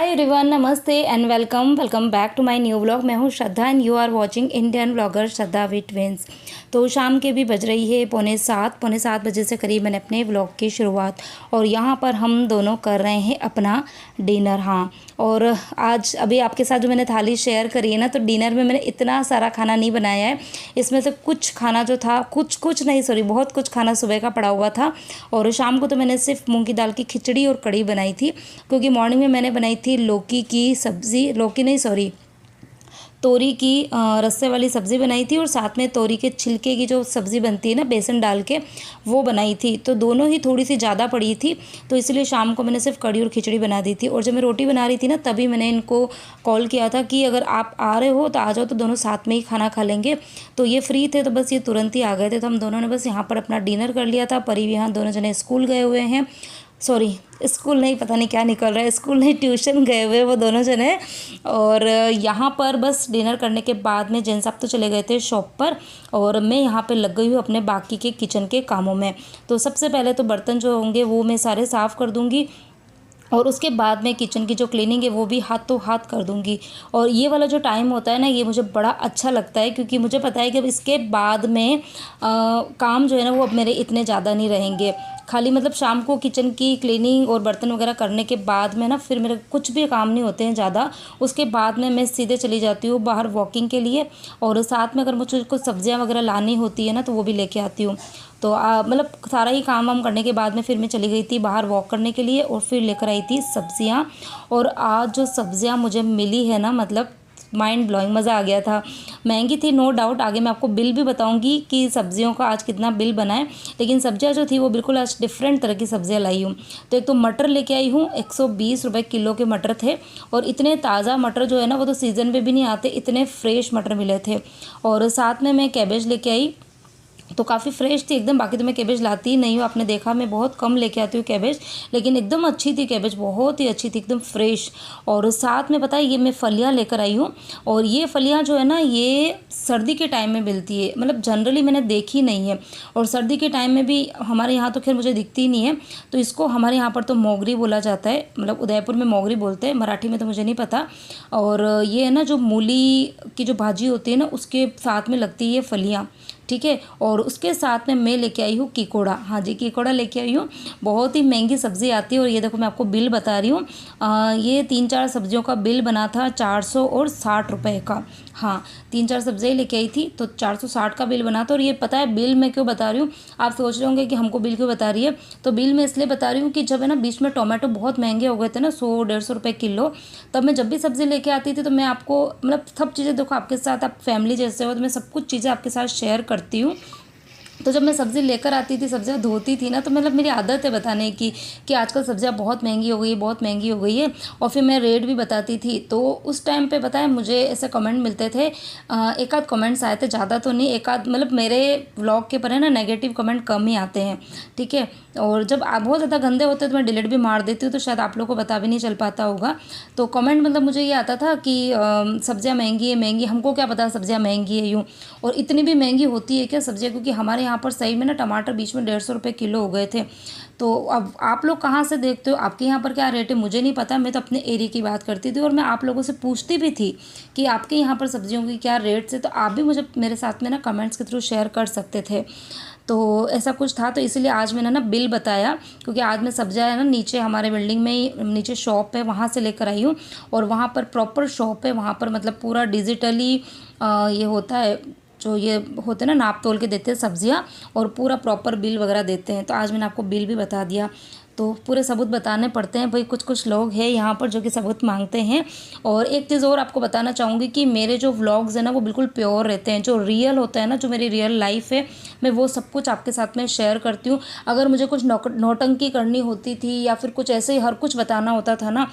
हाय everyone, नमस्ते and welcome back to my new vlog. मैं हूँ Shraddha and you are watching Indian vlogger Shraddha with twins. तो शाम के भी बज रही है पौने सात बजे से करीब मैंने अपने व्लॉग की शुरुआत, और यहाँ पर हम दोनों कर रहे हैं अपना डिनर। हाँ, और आज अभी आपके साथ जो मैंने थाली शेयर करी है ना, तो डिनर में मैंने इतना सारा खाना नहीं बनाया है। इसमें से कुछ खाना जो था बहुत कुछ खाना सुबह का पड़ा हुआ था। और शाम को तो मैंने सिर्फ मूँग की दाल की खिचड़ी और कढ़ी बनाई थी, क्योंकि मॉर्निंग में मैंने बनाई थी लौकी की सब्ज़ी, तोरी की रस्से वाली सब्ज़ी बनाई थी, और साथ में तोरी के छिलके की जो सब्ज़ी बनती है ना बेसन डाल के, वो बनाई थी। तो दोनों ही थोड़ी सी ज़्यादा पड़ी थी, तो इसलिए शाम को मैंने सिर्फ कढ़ी और खिचड़ी बना दी थी। और जब मैं रोटी बना रही थी ना, तभी मैंने इनको कॉल किया था कि अगर आप आ रहे हो तो आ जाओ, तो दोनों साथ में ही खाना खा लेंगे। तो ये फ्री थे, तो बस ये तुरंत ही आ गए थे। तो हम दोनों ने बस यहाँ पर अपना डिनर कर लिया था। परी यहाँ दोनों जने स्कूल गए हुए हैं, सॉरी स्कूल नहीं, पता नहीं क्या निकल रहा है, स्कूल नहीं ट्यूशन गए हुए वो दोनों जने। और यहाँ पर बस डिनर करने के बाद में जेंट्स साहब तो चले गए थे शॉप पर, और मैं यहाँ पे लग गई हूँ अपने बाकी के किचन के कामों में। तो सबसे पहले तो बर्तन जो होंगे वो मैं सारे साफ़ कर दूँगी, और उसके बाद में किचन की जो क्लीनिंग है वो भी हाथों हाथ कर दूंगी। और ये वाला जो टाइम होता है ना, ये मुझे बड़ा अच्छा लगता है, क्योंकि मुझे पता है कि अब इसके बाद में काम जो है ना वो अब मेरे इतने ज़्यादा नहीं रहेंगे। खाली मतलब शाम को किचन की क्लीनिंग और बर्तन वगैरह करने के बाद में ना फिर मेरे कुछ भी काम नहीं होते हैं ज़्यादा। उसके बाद में मैं सीधे चली जाती हूँ बाहर वॉकिंग के लिए, और साथ में अगर मुझे कुछ सब्जियाँ वगैरह लानी होती है ना, तो वो भी लेके आती हूँ। तो मतलब सारा ही काम वाम करने के बाद में फिर मैं चली गई थी बाहर वॉक करने के लिए, और फिर लेकर आई थी सब्जियां। और आज जो सब्जियां मुझे मिली है ना, मतलब माइंड ब्लोइंग, मज़ा आ गया था। महंगी थी नो डाउट, आगे मैं आपको बिल भी बताऊंगी कि सब्जियों का आज कितना बिल बना है। लेकिन सब्जियां जो थी वो बिल्कुल आज डिफरेंट तरह की सब्जियां लाई हूँ। तो एक तो मटर लेके आई हूँ, 120 रुपये किलो के मटर थे। और इतने ताज़ा मटर जो है ना, वो तो सीज़न में भी नहीं आते, इतने फ्रेश मटर मिले थे। और साथ में मैं कैबेज लेके आई, तो काफ़ी फ्रेश थी एकदम। बाकी तो मैं कैबेज लाती ही नहीं हूँ, आपने देखा मैं बहुत कम लेके आती हूँ कैबेज, लेकिन एकदम अच्छी थी कैबेज, बहुत ही अच्छी थी एकदम फ्रेश। और साथ में पता है ये मैं फलियाँ लेकर आई हूँ, और ये फलियाँ जो है ना ये सर्दी के टाइम में मिलती है, मतलब जनरली मैंने देखी नहीं है। और सर्दी के टाइम में भी हमारे यहाँ तो खैर मुझे दिखती ही नहीं है। तो इसको हमारे यहाँ पर तो मोगरी बोला जाता है, मतलब उदयपुर में मोगरी बोलते हैं, मराठी में तो मुझे नहीं पता। और ये है ना जो मूली की जो भाजी होती है ना, उसके साथ में लगती है ये फलियाँ, ठीक है। और उसके साथ में मैं लेके आई हूँ कीकोड़ा, हाँ जी कीकोड़ा लेके आई हूँ। बहुत ही महंगी सब्ज़ी आती है। और ये देखो मैं आपको बिल बता रही हूँ, ये 3-4 सब्जियों का बिल बना था 460 रुपये का। हाँ, 3-4 सब्जियाँ लेके आई थी तो 460 का बिल बना था। और ये पता है बिल मैं क्यों बता रही हूँ, आप सोच रहे होंगे कि हमको बिल क्यों बता रही है। तो बिल मैं इसलिए बता रही हूँ कि जब है ना बीच में टोमेटो बहुत महंगे हो गए थे ना, 100-150 रुपये किलो, तब मैं जब भी सब्ज़ी लेके आती थी तो मैं आपको मतलब सब चीज़ें, देखो आपके साथ आप फैमिली जैसे हो, तो मैं सब कुछ चीज़ें आपके साथ शेयर करती हूँ। तो जब मैं सब्ज़ी लेकर आती थी, सब्ज़ियाँ धोती थी ना, तो मतलब मेरी आदत है बताने की कि आजकल सब्ज़ियाँ बहुत महंगी हो गई है, बहुत महंगी हो गई है। और फिर मैं रेट भी बताती थी। तो उस टाइम पे पता है मुझे ऐसे कमेंट मिलते थे, एक आध कमेंट्स आए थे, ज़्यादा तो नहीं, एक आध, मतलब मेरे व्लॉग के पर है ना नेगेटिव कमेंट कम ही आते हैं, ठीक है। और जब आप बहुत ज़्यादा गंदे होते हैं तो मैं डिलीट भी मार देती हूँ, तो शायद आप लोगों को पता भी नहीं चल पाता होगा। तो कमेंट मतलब मुझे ये आता था कि सब्ज़ियाँ महंगी है, महंगी, हमको क्या पता सब्ज़ियाँ महंगी है यूँ, और इतनी भी महंगी होती है क्या सब्ज़ियाँ, क्योंकि हमारे यहाँ पर सही में ना टमाटर बीच में 150 रुपये किलो हो गए थे। तो अब आप लोग कहाँ से देखते हो, आपके यहाँ पर क्या रेट है मुझे नहीं पता, मैं तो अपने एरिया की बात करती थी। और मैं आप लोगों से पूछती भी थी कि आपके यहाँ पर सब्जियों की क्या रेट्स है, तो आप भी मुझे मेरे साथ में ना कमेंट्स के थ्रू शेयर कर सकते थे। तो ऐसा कुछ था, तो इसीलिए आज मैंने ना बिल बताया, क्योंकि आज मैं सब्जियाँ है ना नीचे हमारे बिल्डिंग में ही नीचे शॉप है, वहाँ से लेकर आई हूँ। और वहाँ पर प्रॉपर शॉप है, वहाँ पर मतलब पूरा डिजिटली ये होता है, जो ये होते हैं ना नाप तोल के देते हैं सब्जियां, और पूरा प्रॉपर बिल वगैरह देते हैं। तो आज मैंने आपको बिल भी बता दिया। तो पूरे सबूत बताने पड़ते हैं भाई, कुछ कुछ लोग हैं यहाँ पर जो कि सबूत मांगते हैं। और एक चीज़ और आपको बताना चाहूँगी कि मेरे जो व्लॉग्स हैं ना वो बिल्कुल प्योर रहते हैं, जो रियल होता है ना, जो मेरी रियल लाइफ है, मैं वो सब कुछ आपके साथ में शेयर करती हूँ। अगर मुझे कुछ नौटंकी करनी होती थी या फिर कुछ ऐसे ही हर कुछ बताना होता था ना,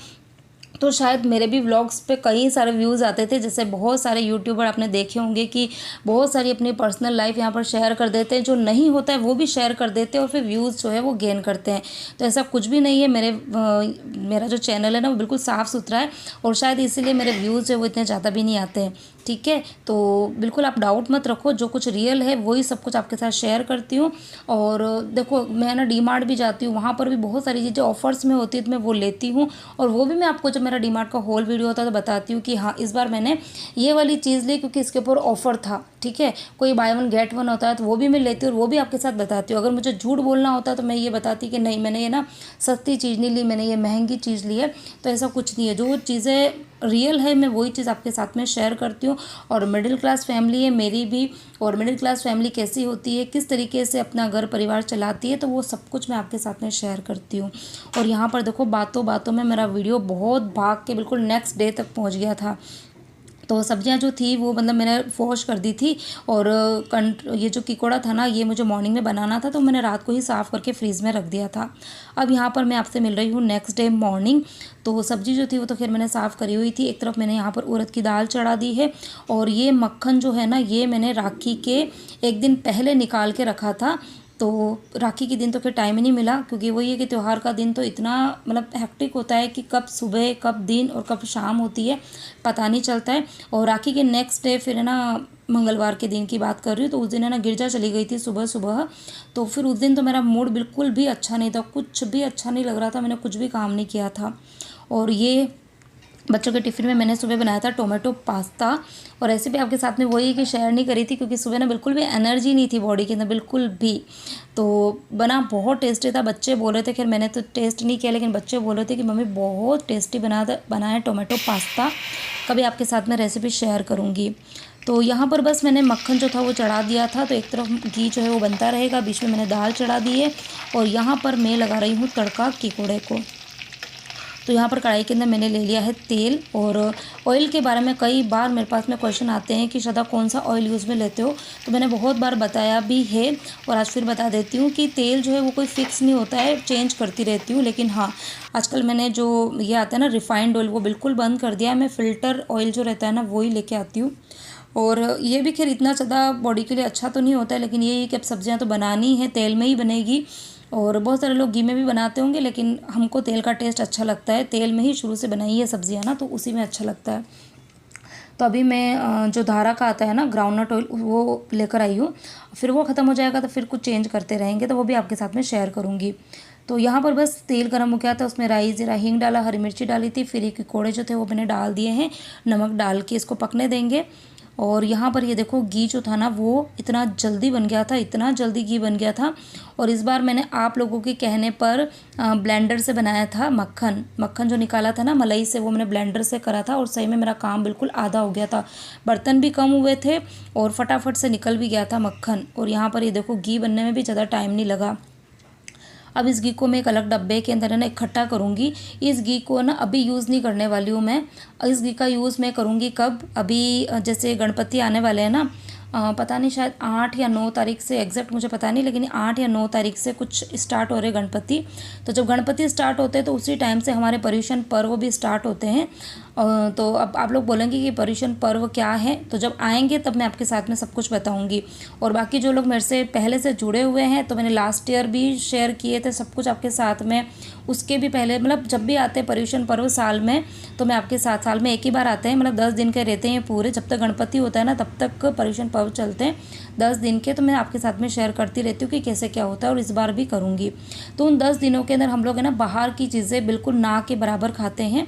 तो शायद मेरे भी व्लॉग्स पे कई सारे व्यूज़ आते थे। जैसे बहुत सारे यूट्यूबर आपने देखे होंगे कि बहुत सारी अपनी पर्सनल लाइफ यहाँ पर शेयर कर देते हैं, जो नहीं होता है वो भी शेयर कर देते हैं, और फिर व्यूज़ जो है वो गेन करते हैं। तो ऐसा कुछ भी नहीं है, मेरा जो चैनल है ना वो बिल्कुल साफ़ सुथरा है, और शायद इसीलिए मेरे व्यूज़ जो है वो इतने ज़्यादा भी नहीं आते हैं। ठीक है। तो बिल्कुल आप डाउट मत रखो, जो कुछ रियल है वही सब कुछ आपके साथ शेयर करती हूँ। और देखो मैं ना डीमार्ट भी जाती हूँ, वहाँ पर भी बहुत सारी चीज़ें ऑफर्स में होती है तो मैं वो लेती हूँ। और वो भी मैं आपको जब मेरा डीमार्ट का होल वीडियो होता है तो बताती हूँ कि हाँ इस बार मैंने ये वाली चीज़ ली क्योंकि इसके ऊपर ऑफर था। ठीक है, कोई बाय वन गेट वन होता है तो वो भी मैं लेती हूँ और वो भी आपके साथ बताती हूँ। अगर मुझे झूठ बोलना होता है तो मैं ये बताती कि नहीं मैंने ये ना सस्ती चीज़ नहीं ली, मैंने ये महंगी चीज़ ली है। तो ऐसा कुछ नहीं है, जो चीज़ें रियल है मैं वही चीज़ आपके साथ में शेयर करती हूँ। और मिडिल क्लास फैमिली है मेरी भी, और मिडिल क्लास फैमिली कैसी होती है, किस तरीके से अपना घर परिवार चलाती है, तो वो सब कुछ मैं आपके साथ में शेयर करती हूँ। और यहाँ पर देखो बातों बातों में मेरा वीडियो बहुत भाग के बिल्कुल नेक्स्ट डे तक पहुँच गया था। तो सब्जियां जो थी वो मतलब मैंने वॉश कर दी थी। और ये जो किकोड़ा था ना ये मुझे मॉर्निंग में बनाना था तो मैंने रात को ही साफ़ करके फ्रीज़ में रख दिया था। अब यहाँ पर मैं आपसे मिल रही हूँ नेक्स्ट डे मॉर्निंग। तो सब्जी जो थी वो तो खैर मैंने साफ़ करी हुई थी। एक तरफ मैंने यहाँ पर उड़द की दाल चढ़ा दी है। और ये मक्खन जो है ना ये मैंने राखी के एक दिन पहले निकाल के रखा था। तो राखी के दिन तो फिर टाइम ही नहीं मिला, क्योंकि वही है कि त्यौहार का दिन तो इतना मतलब हेक्टिक होता है कि कब सुबह कब दिन और कब शाम होती है पता नहीं चलता है। और राखी के नेक्स्ट डे फिर है ना मंगलवार के दिन की बात कर रही हूँ, तो उस दिन है ना गिरजा चली गई थी सुबह सुबह। तो फिर उस दिन तो मेरा मूड बिल्कुल भी अच्छा नहीं था, कुछ भी अच्छा नहीं लग रहा था, मैंने कुछ भी काम नहीं किया था। और ये बच्चों के टिफ़िन में मैंने सुबह बनाया था टोमेटो पास्ता। और रेसिपी आपके साथ में वही कि शेयर नहीं करी थी क्योंकि सुबह ना बिल्कुल भी एनर्जी नहीं थी बॉडी के अंदर बिल्कुल भी। तो बना बहुत टेस्टी था, बच्चे बोल रहे थे, खैर मैंने तो टेस्ट नहीं किया लेकिन बच्चे बोल रहे थे कि मम्मी बहुत टेस्टी बनाया टोमेटो पास्ता। कभी आपके साथ में रेसिपी शेयर करूँगी। तो यहाँ पर बस मैंने मक्खन जो था वो चढ़ा दिया था, तो एक तरफ घी जो है वो बनता रहेगा, बीच में मैंने दाल चढ़ा दी है। और यहाँ पर मैं लगा रही हूँ तड़का किकोड़े को। तो यहाँ पर कढ़ाई के अंदर मैंने ले लिया है तेल। और ऑयल के बारे में कई बार मेरे पास में क्वेश्चन आते हैं कि श्रद्धा कौन सा ऑयल यूज़ में लेते हो, तो मैंने बहुत बार बताया भी है और आज फिर बता देती हूँ कि तेल जो है वो कोई फिक्स नहीं होता है, चेंज करती रहती हूँ। लेकिन हाँ आजकल मैंने जो ये आता है ना रिफाइंड ऑयल वो बिल्कुल बंद कर दिया है, मैं फ़िल्टर ऑयल जो रहता है ना वही लेके आती हूँ। और ये भी खैर इतना ज़्यादा बॉडी के लिए अच्छा तो नहीं होता है, लेकिन ये कि अब सब्जियाँ तो बनानी है तेल में ही बनेगी। और बहुत सारे लोग घी में भी बनाते होंगे लेकिन हमको तेल का टेस्ट अच्छा लगता है, तेल में ही शुरू से बनाई है सब्जियाँ ना तो उसी में अच्छा लगता है। तो अभी मैं जो धारा का आता है ना ग्राउंडनट ऑयल वो लेकर आई हूँ, फिर वो ख़त्म हो जाएगा तो फिर कुछ चेंज करते रहेंगे, तो वो भी आपके साथ में शेयर करूँगी। तो यहाँ पर बस तेल गर्म हो गया था, उसमें राई ज़ीरा हींग डाला, हरी मिर्ची डाली थी, फिर ये किकोड़े जो थे वो मैंने डाल दिए हैं, नमक डाल के इसको पकने देंगे। और यहाँ पर ये देखो घी जो था ना वो इतना जल्दी बन गया था, इतना जल्दी घी बन गया था। और इस बार मैंने आप लोगों के कहने पर ब्लेंडर से बनाया था मक्खन जो निकाला था ना मलाई से, वो मैंने ब्लेंडर से करा था और सही में मेरा काम बिल्कुल आधा हो गया था, बर्तन भी कम हुए थे और फटाफट से निकल भी गया था मक्खन। और यहाँ पर ये देखो घी बनने में भी ज़्यादा टाइम नहीं लगा। अब इस घी को मैं एक अलग डब्बे के अंदर है ना इकट्ठा करूँगी। इस घी को ना अभी यूज़ नहीं करने वाली हूँ मैं, इस घी का यूज़ मैं करूँगी कब, अभी जैसे गणपति आने वाले हैं ना, पता नहीं शायद 8 या 9 तारीख से, एग्जैक्ट मुझे पता नहीं लेकिन 8 या 9 तारीख से कुछ स्टार्ट हो रहे गणपति। तो जब गणपति स्टार्ट होते हैं तो उसी टाइम से हमारे पर्युषण पर्व भी स्टार्ट होते हैं। तो अब आप लोग बोलेंगे कि पर्युषण पर्व क्या है, तो जब आएंगे तब मैं आपके साथ में सब कुछ बताऊंगी। और बाकी जो लोग मेरे से पहले से जुड़े हुए हैं तो मैंने लास्ट ईयर भी शेयर किए थे सब कुछ आपके साथ में, उसके भी पहले मतलब जब भी आते हैं पर्युषण पर्व साल में तो मैं आपके साथ, साल में एक ही बार आते हैं, मतलब 10 दिन के रहते हैं पूरे, जब तक गणपति होता है ना तब तक पर्युषण पर्व चलते हैं 10 दिन के। तो मैं आपके साथ में शेयर करती रहती हूँ कि कैसे क्या होता है और इस बार भी करूँगी। तो उन 10 दिनों के अंदर हम लोग है ना बाहर की चीज़ें बिल्कुल ना के बराबर खाते हैं।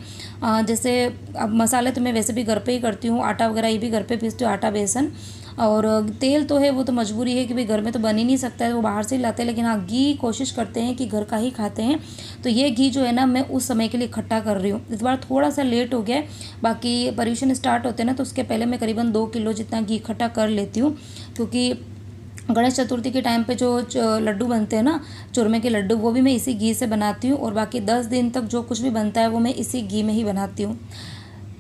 जैसे अब मसाले तो मैं वैसे भी घर पे ही करती हूँ, आटा वगैरह ये भी घर पे पीसती हूँ, आटा बेसन। और तेल तो है वो तो मजबूरी है कि भाई घर में तो बन ही नहीं सकता है, वो बाहर से ही लाते हैं, लेकिन हाँ घी कोशिश करते हैं कि घर का ही खाते हैं। तो ये घी जो है ना मैं उस समय के लिए इकट्ठा कर रही हूँ, इस बार थोड़ा सा लेट हो गया है, बाकी पर्युषण स्टार्ट होते हैं ना तो उसके पहले मैं करीबन 2 किलो जितना घी इकट्ठा कर लेती हूँ। क्योंकि गणेश चतुर्थी के टाइम पे जो लड्डू बनते हैं ना चूरमे के लड्डू, वो भी मैं इसी घी से बनाती हूँ और बाकी 10 दिन तक जो कुछ भी बनता है वो मैं इसी घी में ही बनाती हूँ।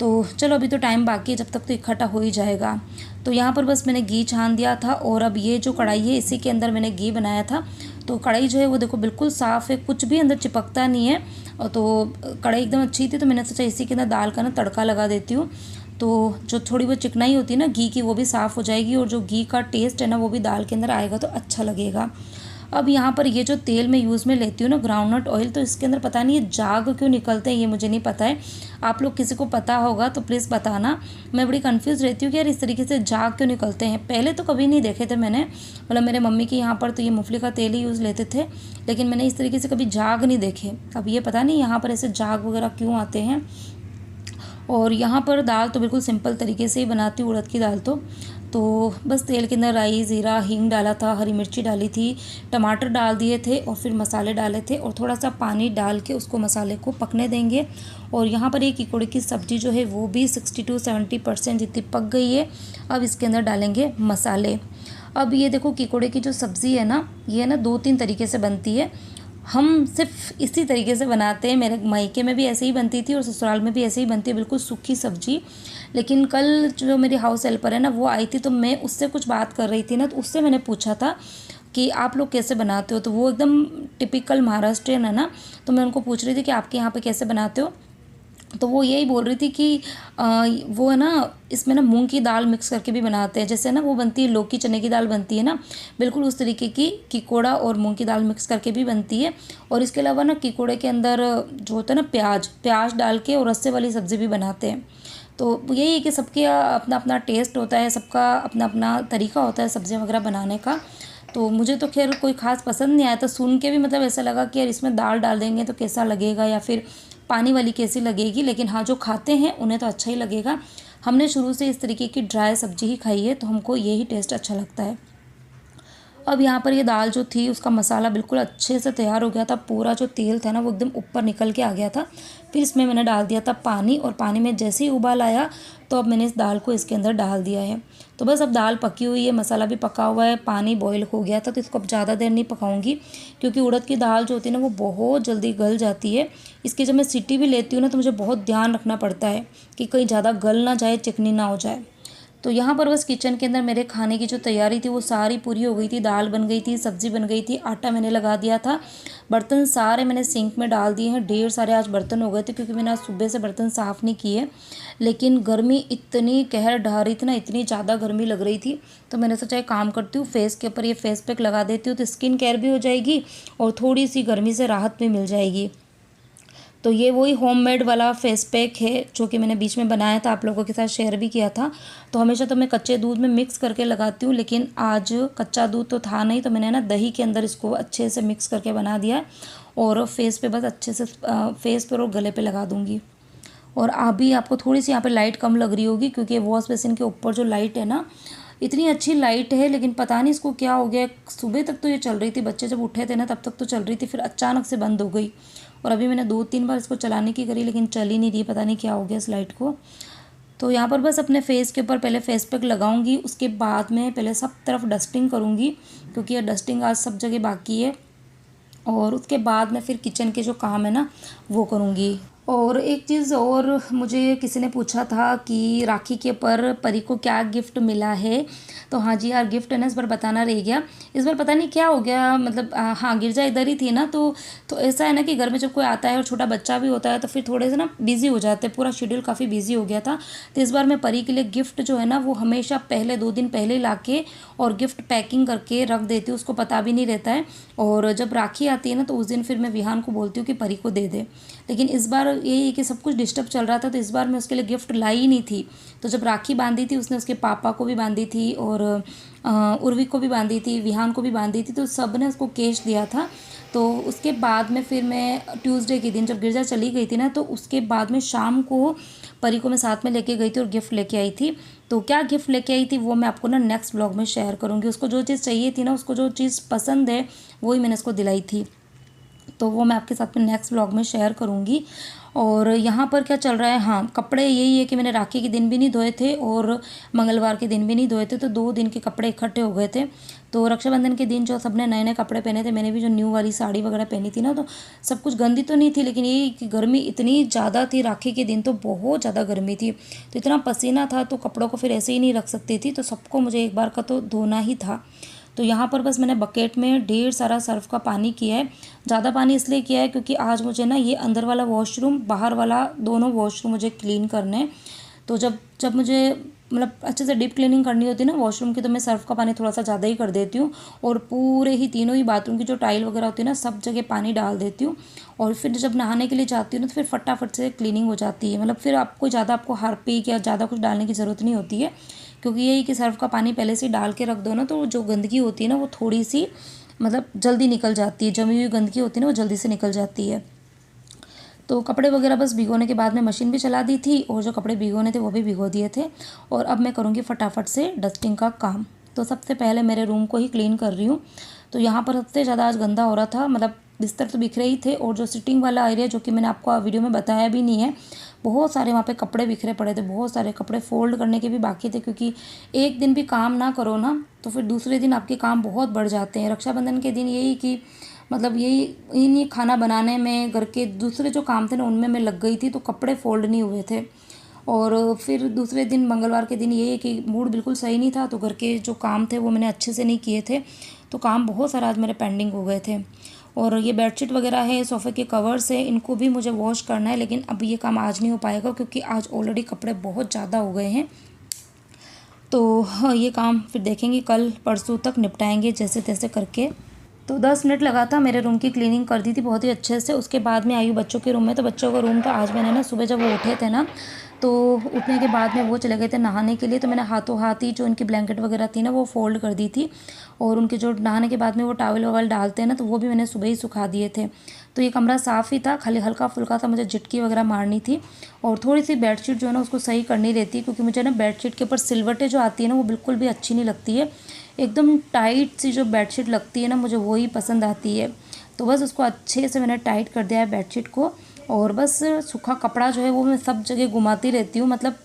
तो चलो अभी तो टाइम बाकी है, जब तक तो इकट्ठा हो ही जाएगा। तो यहाँ पर बस मैंने घी छान दिया था और अब ये जो कढ़ाई है इसी के अंदर मैंने घी बनाया था। तो कढ़ाई जो है वो देखो बिल्कुल साफ़ है, कुछ भी अंदर चिपकता नहीं है। और तो कढ़ाई एकदम अच्छी थी तो मैंने सोचा इसी के अंदर दाल का ना तड़का लगा देती हूँ, तो जो थोड़ी बहुत चिकनाई होती है ना घी की वो भी साफ़ हो जाएगी और जो घी का टेस्ट है ना वो भी दाल के अंदर आएगा तो अच्छा लगेगा। अब यहाँ पर ये जो तेल मैं यूज़ में लेती हूँ ना, ग्राउंडनट ऑयल, तो इसके अंदर पता नहीं ये झाग क्यों निकलते हैं, ये मुझे नहीं पता है। आप लोग किसी को पता होगा तो प्लीज़ बताना। मैं बड़ी कंफ्यूज रहती हूँ कि यार इस तरीके से झाग क्यों निकलते हैं। पहले तो कभी नहीं देखे थे मैंने, मतलब मेरे मम्मी के यहाँ पर तो ये मूंगफली का तेल ही यूज़ लेते थे, लेकिन मैंने इस तरीके से कभी झाग नहीं देखे। अब ये पता नहीं यहाँ पर ऐसे झाग वगैरह क्यों आते हैं। और यहाँ पर दाल तो बिल्कुल सिंपल तरीके से ही बनाती हूँ, उड़द की दाल तो बस तेल के अंदर राई, ज़ीरा, हींग डाला था, हरी मिर्ची डाली थी, टमाटर डाल दिए थे और फिर मसाले डाले थे और थोड़ा सा पानी डाल के उसको मसाले को पकने देंगे। और यहाँ पर एक किकोड़े की सब्ज़ी जो है वो भी 60 to 70% जितनी पक गई है। अब इसके अंदर डालेंगे मसाले। अब ये देखो किकोड़े की जो सब्ज़ी है ना, ये ना 2-3 तरीके से बनती है। हम सिर्फ इसी तरीके से बनाते हैं। मेरे मायके में भी ऐसे ही बनती थी और ससुराल में भी ऐसे ही बनती है, बिल्कुल सूखी सब्जी। लेकिन कल जो मेरी हाउस हेल्पर है ना, वो आई थी, तो मैं उससे कुछ बात कर रही थी ना, तो उससे मैंने पूछा था कि आप लोग कैसे बनाते हो। तो वो एकदम टिपिकल महाराष्ट्रियन है ना, तो मैं उनको पूछ रही थी कि आपके यहाँ पे कैसे बनाते हो। तो वो यही बोल रही थी कि वो है ना, इसमें ना मूंग की दाल मिक्स करके भी बनाते हैं। जैसे ना वो बनती है लौकी चने की दाल बनती है ना, बिल्कुल उस तरीके की किकोड़ा और मूंग की दाल मिक्स करके भी बनती है। और इसके अलावा ना किकोड़े के अंदर जो होता है ना, प्याज डाल के और रस्से वाली सब्ज़ी भी बनाते हैं। तो यही है कि सबके अपना अपना टेस्ट होता है, सबका अपना अपना तरीका होता है सब्ज़ियाँ वगैरह बनाने का। तो मुझे तो खैर कोई ख़ास पसंद नहीं आया था, सुन के भी मतलब ऐसा लगा कि यार इसमें दाल डाल देंगे तो कैसा लगेगा, या फिर पानी वाली कैसी लगेगी। लेकिन हाँ, जो खाते हैं उन्हें तो अच्छा ही लगेगा। हमने शुरू से इस तरीके की ड्राई सब्ज़ी ही खाई है, तो हमको यही टेस्ट अच्छा लगता है। अब यहाँ पर ये दाल जो थी उसका मसाला बिल्कुल अच्छे से तैयार हो गया था, पूरा जो तेल था ना वो एकदम ऊपर निकल के आ गया था। फिर इसमें मैंने डाल दिया था पानी, और पानी में जैसे ही उबाल आया तो अब मैंने इस दाल को इसके अंदर डाल दिया है। तो बस अब दाल पकी हुई है, मसाला भी पका हुआ है, पानी बॉईल हो गया था, तो इसको अब ज़्यादा देर नहीं पकाऊंगी, क्योंकि उड़द की दाल जो होती है ना वो बहुत जल्दी गल जाती है। इसकी जब मैं सीटी भी लेती हूँ ना, तो मुझे बहुत ध्यान रखना पड़ता है कि कहीं ज़्यादा गल ना जाए, चिकनी ना हो जाए। तो यहाँ पर बस किचन के अंदर मेरे खाने की जो तैयारी थी वो सारी पूरी हो गई थी। दाल बन गई थी, सब्ज़ी बन गई थी, आटा मैंने लगा दिया था, बर्तन सारे मैंने सिंक में डाल दिए हैं। ढेर सारे आज बर्तन हो गए थे, क्योंकि मैंने आज सुबह से बर्तन साफ़ नहीं किए। लेकिन गर्मी इतनी कहर ढा रही थी ना, इतनी ज़्यादा गर्मी लग रही थी, तो मैंने सोचा एक काम करती हूँ, फेस के ऊपर ये फेस पैक लगा देती हूँ, तो स्किन केयर भी हो जाएगी और थोड़ी सी गर्मी से राहत भी मिल जाएगी। तो ये वही होममेड वाला फेस पैक है जो कि मैंने बीच में बनाया था, आप लोगों के साथ शेयर भी किया था। तो हमेशा तो मैं कच्चे दूध में मिक्स करके लगाती हूँ, लेकिन आज कच्चा दूध तो था नहीं, तो मैंने ना दही के अंदर इसको अच्छे से मिक्स करके बना दिया और फेस पे बस अच्छे से फेस पर और गले पे लगा दूँगी। और अभी आपको थोड़ी सी यहाँ पे लाइट कम लग रही होगी, क्योंकि वॉश बेसिन के ऊपर जो लाइट है ना, इतनी अच्छी लाइट है, लेकिन पता नहीं इसको क्या हो गया। सुबह तक तो ये चल रही थी, बच्चे जब उठे थे ना तब तक तो चल रही थी, फिर अचानक से बंद हो गई। और अभी मैंने 2-3 बार इसको चलाने की करी, लेकिन चल ही नहीं रही, पता नहीं क्या हो गया इस लाइट को। तो यहाँ पर बस अपने फेस के ऊपर पहले फेस पैक लगाऊंगी, उसके बाद में पहले सब तरफ डस्टिंग करूँगी, क्योंकि ये डस्टिंग आज सब जगह बाकी है। और उसके बाद में फिर किचन के जो काम है ना वो करूँगी। और एक चीज़ और, मुझे किसी ने पूछा था कि राखी के ऊपर परी को क्या गिफ्ट मिला है। तो हाँ जी यार, गिफ्ट है ना, इस बार बताना रह गया। इस बार पता नहीं क्या हो गया, मतलब हाँ, गिरजा इधर ही थी ना, तो ऐसा है ना कि घर में जब कोई आता है और छोटा बच्चा भी होता है तो फिर थोड़े से ना बिज़ी हो जाते हैं, पूरा शेड्यूल काफ़ी बिजी हो गया था। तो इस बार मैं परी के लिए गिफ्ट जो है ना वो हमेशा पहले 2 दिन पहले ही ला के और गिफ्ट पैकिंग करके रख देती हूँ, उसको पता भी नहीं रहता है। और जब राखी आती है ना तो उस दिन फिर मैं विहान को बोलती हूँ कि परी को दे दे। लेकिन इस बार यही है कि सब कुछ डिस्टर्ब चल रहा था, तो इस बार मैं उसके लिए गिफ्ट लाई ही नहीं थी। तो जब राखी बांधी थी उसने उसके पापा को भी बांधी थी और उर्वी को भी बांधी थी, विहान को भी बांधी थी, तो सब ने उसको कैश दिया था। तो उसके बाद में फिर मैं ट्यूसडे के दिन जब गिरजा चली गई थी ना, तो उसके बाद में शाम को परी को मैं साथ में लेके गई थी और गिफ्ट लेके आई थी। तो क्या गिफ्ट लेके आई थी वो मैं आपको ना नेक्स्ट ब्लॉग में शेयर करूँगी। उसको जो चीज़ चाहिए थी ना, उसको जो चीज़ पसंद है वही मैंने उसको दिलाई थी, तो वो मैं आपके साथ में नेक्स्ट ब्लॉग में शेयर करूँगी। और यहाँ पर क्या चल रहा है, हाँ, कपड़े यही है कि मैंने राखी के दिन भी नहीं धोए थे और मंगलवार के दिन भी नहीं धोए थे, तो 2 दिन के कपड़े इकट्ठे हो गए थे। तो रक्षाबंधन के दिन जो सबने नए नए कपड़े पहने थे, मैंने भी जो न्यू वाली साड़ी वगैरह पहनी थी ना, तो सब कुछ गंदी तो नहीं थी, लेकिन ये कि गर्मी इतनी ज़्यादा थी, राखी के दिन तो बहुत ज़्यादा गर्मी थी, तो इतना पसीना था, तो कपड़ों को फिर ऐसे ही नहीं रख सकती थी, तो सबको मुझे एक बार का तो धोना ही था। तो यहाँ पर बस मैंने बकेट में ढेर सारा सर्फ का पानी किया है। ज़्यादा पानी इसलिए किया है क्योंकि आज मुझे ना ये अंदर वाला वॉशरूम, बाहर वाला, दोनों वॉशरूम मुझे क्लीन करने हैं। तो जब जब मुझे मतलब अच्छे से डीप क्लीनिंग करनी होती है ना वॉशरूम की, तो मैं सर्फ का पानी थोड़ा सा ज़्यादा ही कर देती हूँ और पूरे ही तीनों ही बाथरूम की जो टाइल वगैरह होती है ना सब जगह पानी डाल देती हूँ। और फिर जब नहाने के लिए जाती हूँ ना तो फिर फटाफट से क्लीनिंग हो जाती है। मतलब फिर आपको हार्पिक या ज़्यादा कुछ डालने की ज़रूरत नहीं होती है, क्योंकि यही कि सर्फ का पानी पहले से डाल के रख दो ना तो जो गंदगी होती है ना वो थोड़ी सी मतलब जल्दी निकल जाती है, जमी हुई गंदगी होती है ना वो जल्दी से निकल जाती है। तो कपड़े वगैरह बस भिगोने के बाद में मशीन भी चला दी थी और जो कपड़े भिगोने थे वो भी भिगो दिए थे। और अब मैं करूँगी फटाफट से डस्टिंग का काम। तो सबसे पहले मेरे रूम को ही क्लीन कर रही हूँ। तो यहाँ पर सबसे ज़्यादा आज गंदा हो रहा था, मतलब बिस्तर तो बिखरे ही थे और जो सिटिंग वाला एरिया जो कि मैंने आपको वीडियो में बताया भी नहीं है, बहुत सारे वहाँ पे कपड़े बिखरे पड़े थे, बहुत सारे कपड़े फोल्ड करने के भी बाकी थे, क्योंकि एक दिन भी काम ना करो ना तो फिर दूसरे दिन आपके काम बहुत बढ़ जाते हैं। रक्षाबंधन के दिन यही कि मतलब यही इन्हीं खाना बनाने में घर के दूसरे जो काम थे ना उनमें मैं लग गई थी, तो कपड़े फोल्ड नहीं हुए थे। और फिर दूसरे दिन मंगलवार के दिन ये है कि मूड बिल्कुल सही नहीं था, तो घर के जो काम थे वो मैंने अच्छे से नहीं किए थे, तो काम बहुत सारा आज मेरे पेंडिंग हो गए थे। और ये बेडशीट वगैरह है, सोफ़े के कवर्स है, इनको भी मुझे वॉश करना है, लेकिन अब ये काम आज नहीं हो पाएगा क्योंकि आज ऑलरेडी कपड़े बहुत ज़्यादा हो गए हैं। तो हाँ, ये काम फिर देखेंगे कल परसों तक निपटाएंगे जैसे तैसे करके। तो 10 मिनट लगा था, मेरे रूम की क्लीनिंग कर दी थी बहुत ही अच्छे से। उसके बाद में आई हूँ बच्चों के रूम में। तो बच्चों का रूम था आज मैंने ना सुबह जब वो उठे थे ना तो उठने के बाद में वो चले गए थे नहाने के लिए, तो मैंने हाथों हाथ ही जो उनकी ब्लैंकेट वगैरह थी ना वो फोल्ड कर दी थी। और उनके जो नहाने के बाद में वो टावल वावल डालते हैं ना तो वो भी मैंने सुबह ही सुखा दिए थे। तो ये कमरा साफ़ ही था, खाली हल्का फुल्का था, मुझे झटकी वगैरह मारनी थी। और थोड़ी सी बेडशीट जो है ना उसको सही करनी रहती है, क्योंकि मुझे ना बेडशीट के ऊपर सिलवटें जो आती है ना वो बिल्कुल भी अच्छी नहीं लगती है। एकदम टाइट सी जो बेडशीट लगती है ना मुझे वही पसंद आती है। तो बस उसको अच्छे से मैंने टाइट कर दिया है बेडशीट को। और बस सूखा कपड़ा जो है वो मैं सब जगह घुमाती रहती हूँ, मतलब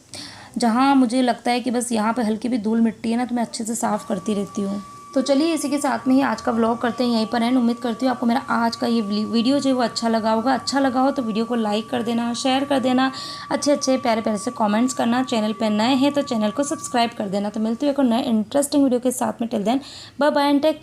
जहाँ मुझे लगता है कि बस यहाँ पे हल्की भी धूल मिट्टी है ना तो मैं अच्छे से साफ़ करती रहती हूँ। तो चलिए इसी के साथ में ही आज का व्लॉग करते हैं यहीं पर एंड। उम्मीद करती हूँ आपको मेरा आज का ये वीडियो जो है वो अच्छा लगा होगा। अच्छा लगा हो तो वीडियो को लाइक कर देना, शेयर कर देना, अच्छे अच्छे प्यारे प्यारे से कमेंट्स करना। चैनल पर नए हैं तो चैनल को सब्सक्राइब कर देना। तो मिलती है एक और नए इंटरेस्टिंग वीडियो के साथ में। Till then bye bye and take